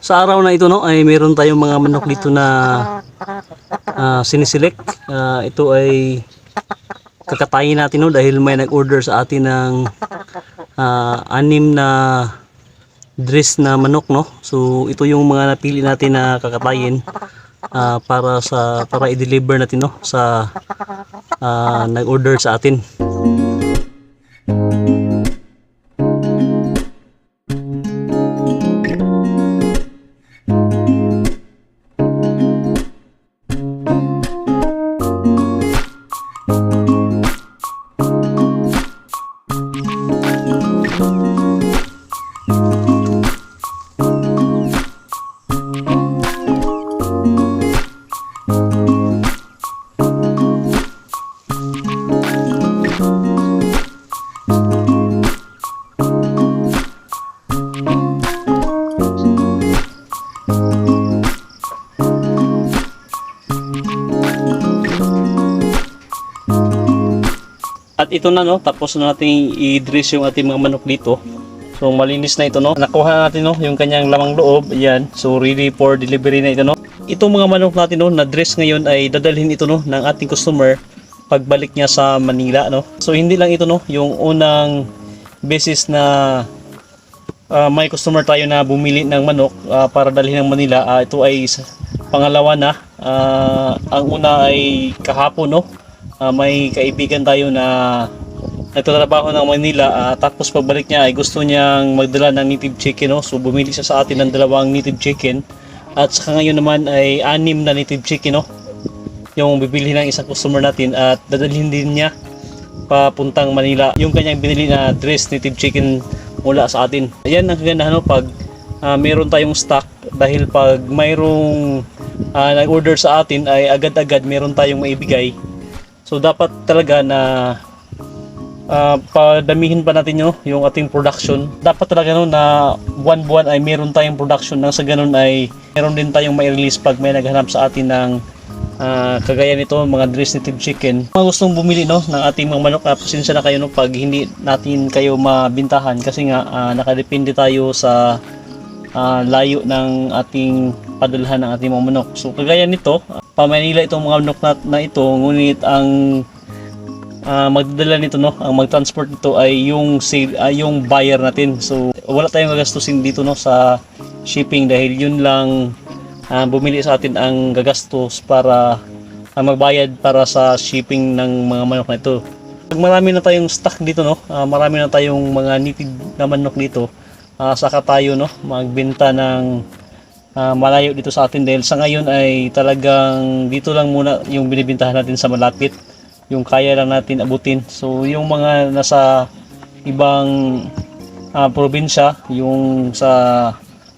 Sa araw na ito no ay meron tayong mga manok dito na siniselect. Ito ay kakatayin natin no dahil may nag-order sa atin ng 6 na dress na manok no. So ito yung mga napili natin na kakatayin para i-deliver natin no sa nag-order sa atin. At ito na no, tapos na natin i-dress yung ating mga manok dito. So malinis na ito no. Nakuha natin no yung kanyang lamang loob. Ayan. So ready for delivery na ito no. Itong mga manok natin no na dress ngayon ay dadalhin ito no ng ating customer pagbalik niya sa Manila no. So hindi lang ito no yung unang beses na may customer tayo na bumili ng manok para dalhin ng Manila. Ito ay pangalawa na. Ang una ay kahapon no. May kaibigan tayo na nagtatrabaho ng Manila tapos pagbalik niya ay gusto niyang magdala ng native chicken no? So bumili siya sa atin ng 2 native chicken at saka ngayon naman ay 6 na native chicken no? Yung bibili ng isang customer natin at dadalhin din niya papuntang Manila yung kanyang binili na dress native chicken mula sa atin. Ayan ang kagandahan no? Pag meron tayong stock dahil pag mayroong nag-order sa atin ay agad-agad meron tayong maibigay. So dapat talaga na padamihin pa natin yung ating production. Dapat talaga no, na buwan-buwan ay meron tayong production nang sa ganun ay meron din tayong mai-release pag may naghanap sa atin ng kagaya nito mga dress native chicken. Mga gustong bumili no ng ating mga manok, pasensya na kayo no pag hindi natin kayo mabintahan kasi nga nakadepende tayo sa layo ng ating padalhan ng ating mga manok. So kagaya nito, pa Manila itong mga manok na ito, ngunit ang magdadala nito no, ang mag-transport nito ay yung buyer natin. So wala tayong gagastusin dito no sa shipping dahil yun lang bumili sa atin ang gagastos para magbayad para sa shipping ng mga manok na ito. Pag marami na tayong stock dito no, marami na tayong mga native na manok dito, saka tayo no magbenta ng malayo dito sa atin dahil sa ngayon ay talagang dito lang muna yung binibintahan natin sa malapit, yung kaya lang natin abutin. So yung mga nasa ibang probinsya, yung sa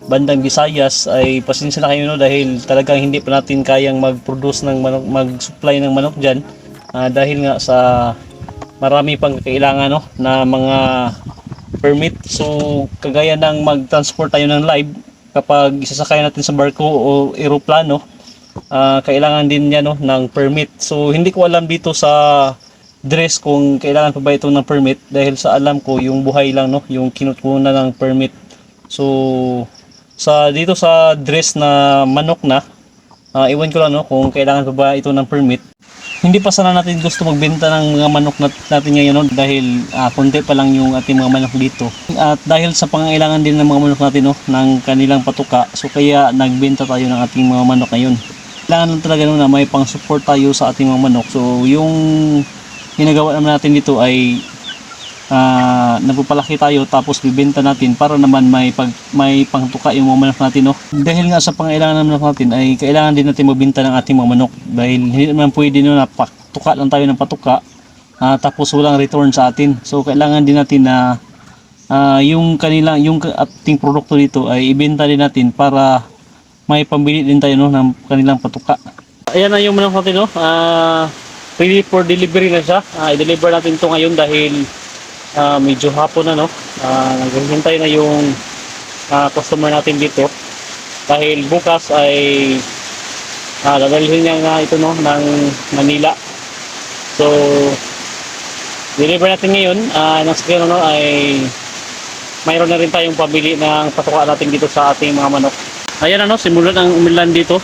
bandang Visayas ay pasensya na kayo no dahil talagang hindi pa natin kayang mag-produce ng manok, mag-supply ng manok diyan dahil nga sa marami pang kailangan no na mga permit. So kagaya ng mag-transport tayo ng live, kapag isasakay natin sa barko o eroplano, kailangan din niya no ng permit. So hindi ko alam dito sa dress kung kailangan pa ba ito ng permit dahil sa alam ko yung buhay lang no yung kinukuha ng permit. So dito sa dress na manok na iwan ko lang no kung kailangan pa ba ito ng permit. Hindi pa sana natin gusto magbenta ng mga manok natin ngayon no? Dahil konti pa lang yung ating mga manok dito. At dahil sa pangailangan din ng mga manok natin no, ng kanilang patuka, so kaya nagbenta tayo ng ating mga manok ngayon. Kailangan lang talaga no, na may pang support tayo sa ating mga manok. So yung ginagawa naman natin dito ay nagpapalaki tayo tapos bibenta natin para naman may pangtuka yung mga manok natin no. Dahil nga sa pangailangan ng manok natin ay kailangan din natin magbenta ng ating mga manok dahil hindi naman pwede no na patuka lang tayo ng patuka tapos walang return sa atin. So kailangan din natin na yung ating produkto dito ay ibenta din natin para may pambili din tayo no ng kanilang patuka. Ayan na yung manok natin no. Ready for delivery na siya. I-deliver natin ito ngayon dahil medyo hapon na no. Naghihintay na yung customer natin dito dahil bukas ay dadalhin niya nga ito no ng Manila. So deliver natin ngayon nang sakyan no ay mayroon na rin tayong pabili ng patuka natin dito sa ating mga manok. Ayan ano, simulan ang umulan dito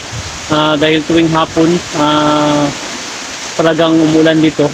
dahil tuwing hapon talagang umulan dito.